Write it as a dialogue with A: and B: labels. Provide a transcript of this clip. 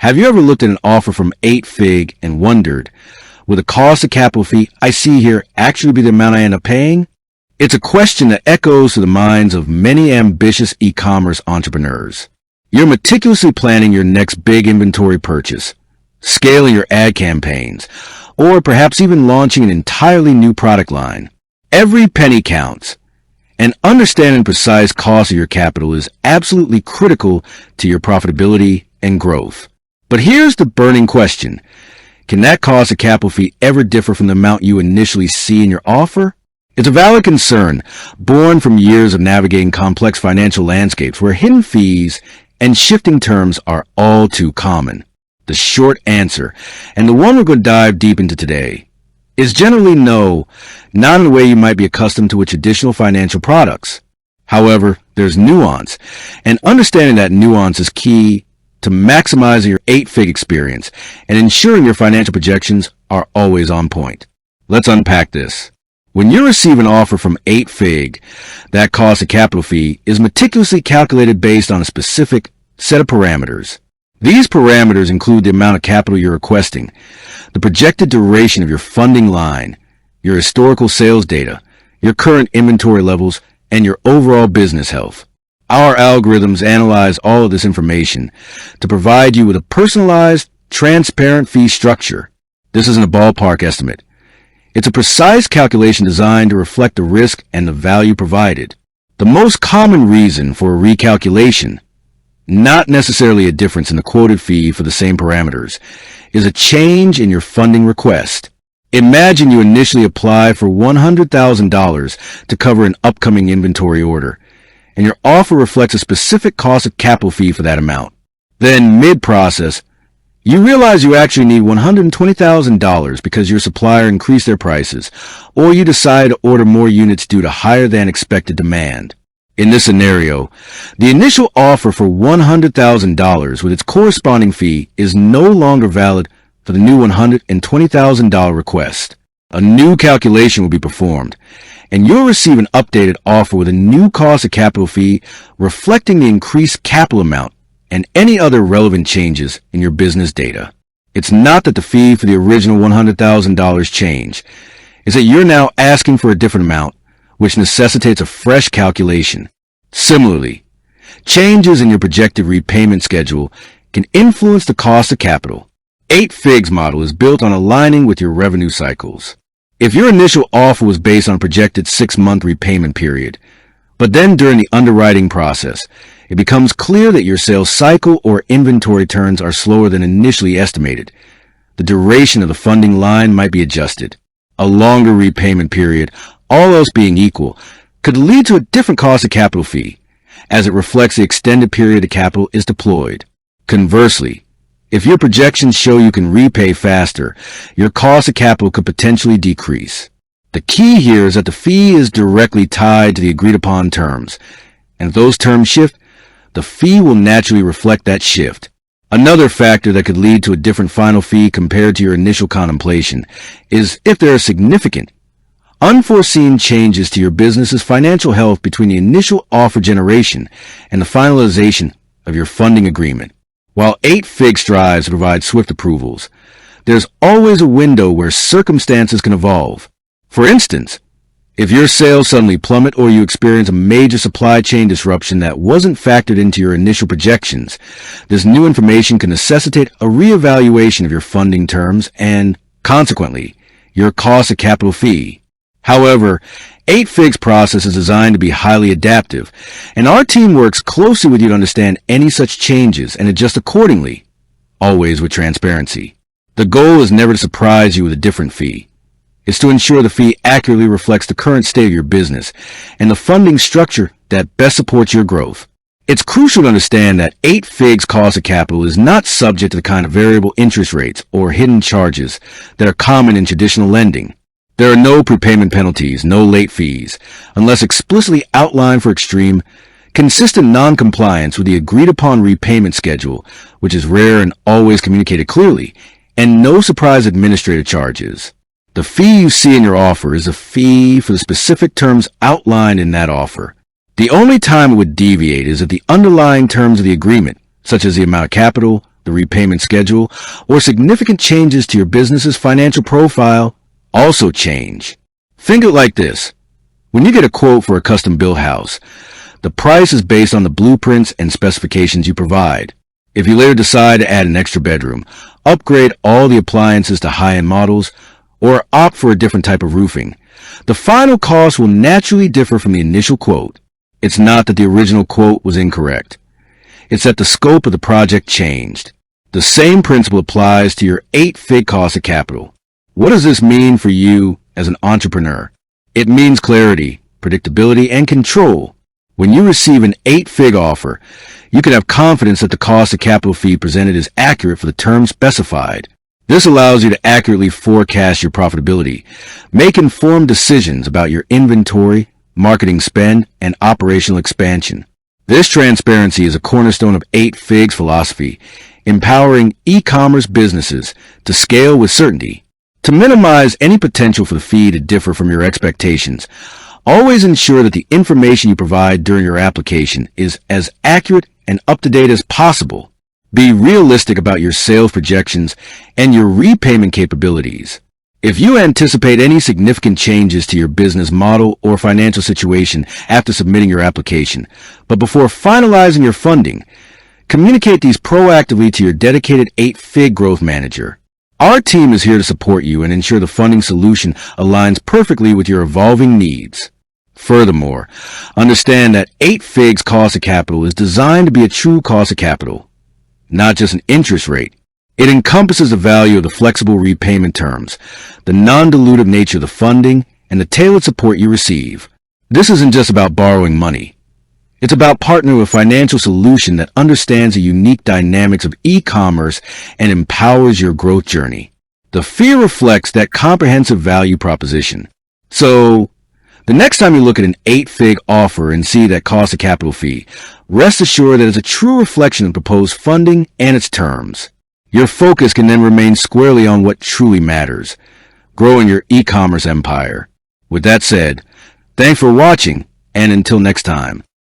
A: Have you ever looked at an offer from 8Fig and wondered, will the cost of capital fee I see here actually be the amount I end up paying? It's a question that echoes through the minds of many ambitious e-commerce entrepreneurs. You're meticulously planning your next big inventory purchase, scaling your ad campaigns, or perhaps even launching an entirely new product line. Every penny counts, and understanding the precise cost of your capital is absolutely critical to your profitability and growth. But here's the burning question. Can that cost of capital fee ever differ from the amount you initially see in your offer? It's a valid concern, born from years of navigating complex financial landscapes where hidden fees and shifting terms are all too common. The short answer, and the one we're going to dive deep into today, is generally no, not in the way you might be accustomed to with traditional financial products. However, there's nuance, and understanding that nuance is key to maximizing your 8Fig experience and ensuring your financial projections are always on point. Let's unpack this. When you receive an offer from 8Fig, that cost of capital fee is meticulously calculated based on a specific set of parameters. These parameters include the amount of capital you're requesting, the projected duration of your funding line, your historical sales data, your current inventory levels, and your overall business health. Our algorithms analyze all of this information to provide you with a personalized, transparent fee structure. This isn't a ballpark estimate. It's a precise calculation designed to reflect the risk and the value provided. The most common reason for a recalculation, not necessarily a difference in the quoted fee for the same parameters, is a change in your funding request. Imagine you initially apply for $100,000 to cover an upcoming inventory order, and your offer reflects a specific cost of capital fee for that amount. Then, mid-process, you realize you actually need $120,000 because your supplier increased their prices, or you decide to order more units due to higher than expected demand. In this scenario, the initial offer for $100,000 with its corresponding fee is no longer valid for the new $120,000 request. A new calculation will be performed, and you'll receive an updated offer with a new cost of capital fee reflecting the increased capital amount and any other relevant changes in your business data. It's not that the fee for the original $100,000 changed. It's that you're now asking for a different amount, which necessitates a fresh calculation. Similarly, changes in your projected repayment schedule can influence the cost of capital. 8Fig's model is built on aligning with your revenue cycles. If your initial offer was based on a projected 6-month repayment period, but then during the underwriting process, it becomes clear that your sales cycle or inventory turns are slower than initially estimated, the duration of the funding line might be adjusted. A longer repayment period, all else being equal, could lead to a different cost of capital fee, as it reflects the extended period the capital is deployed. Conversely, if your projections show you can repay faster, your cost of capital could potentially decrease. The key here is that the fee is directly tied to the agreed-upon terms, and if those terms shift, the fee will naturally reflect that shift. Another factor that could lead to a different final fee compared to your initial contemplation is if there are significant, unforeseen changes to your business's financial health between the initial offer generation and the finalization of your funding agreement. While 8Fig strives to provide swift approvals, there's always a window where circumstances can evolve. For instance, if your sales suddenly plummet or you experience a major supply chain disruption that wasn't factored into your initial projections, this new information can necessitate a reevaluation of your funding terms and, consequently, your cost of capital fee. However, 8Fig's process is designed to be highly adaptive, and our team works closely with you to understand any such changes and adjust accordingly, always with transparency. The goal is never to surprise you with a different fee. It's to ensure the fee accurately reflects the current state of your business and the funding structure that best supports your growth. It's crucial to understand that 8Fig's cost of capital is not subject to the kind of variable interest rates or hidden charges that are common in traditional lending. There are no prepayment penalties, no late fees, unless explicitly outlined for extreme, consistent non-compliance with the agreed-upon repayment schedule, which is rare and always communicated clearly, and no surprise administrative charges. The fee you see in your offer is a fee for the specific terms outlined in that offer. The only time it would deviate is if the underlying terms of the agreement, such as the amount of capital, the repayment schedule, or significant changes to your business's financial profile also change. Think of it like this. When you get a quote for a custom-built house, the price is based on the blueprints and specifications you provide. If you later decide to add an extra bedroom, upgrade all the appliances to high-end models, or opt for a different type of roofing, the final cost will naturally differ from the initial quote. It's not that the original quote was incorrect. It's that the scope of the project changed. The same principle applies to your 8-fig cost of capital. What does this mean for you as an entrepreneur? It means clarity, predictability, and control. When you receive an 8-fig offer, you can have confidence that the cost of capital fee presented is accurate for the terms specified. This allows you to accurately forecast your profitability, make informed decisions about your inventory, marketing spend, and operational expansion. This transparency is a cornerstone of 8-fig's philosophy, empowering e-commerce businesses to scale with certainty. To minimize any potential for the fee to differ from your expectations, always ensure that the information you provide during your application is as accurate and up-to-date as possible. Be realistic about your sales projections and your repayment capabilities. If you anticipate any significant changes to your business model or financial situation after submitting your application, but before finalizing your funding, communicate these proactively to your dedicated 8-fig growth manager. Our team is here to support you and ensure the funding solution aligns perfectly with your evolving needs. Furthermore, understand that 8-fig's cost of capital is designed to be a true cost of capital, not just an interest rate. It encompasses the value of the flexible repayment terms, the non-dilutive nature of the funding, and the tailored support you receive. This isn't just about borrowing money. It's about partnering with a financial solution that understands the unique dynamics of e-commerce and empowers your growth journey. The fee reflects that comprehensive value proposition. So, the next time you look at an 8-fig offer and see that cost of capital fee, rest assured that it's a true reflection of proposed funding and its terms. Your focus can then remain squarely on what truly matters, growing your e-commerce empire. With that said, thanks for watching, and until next time.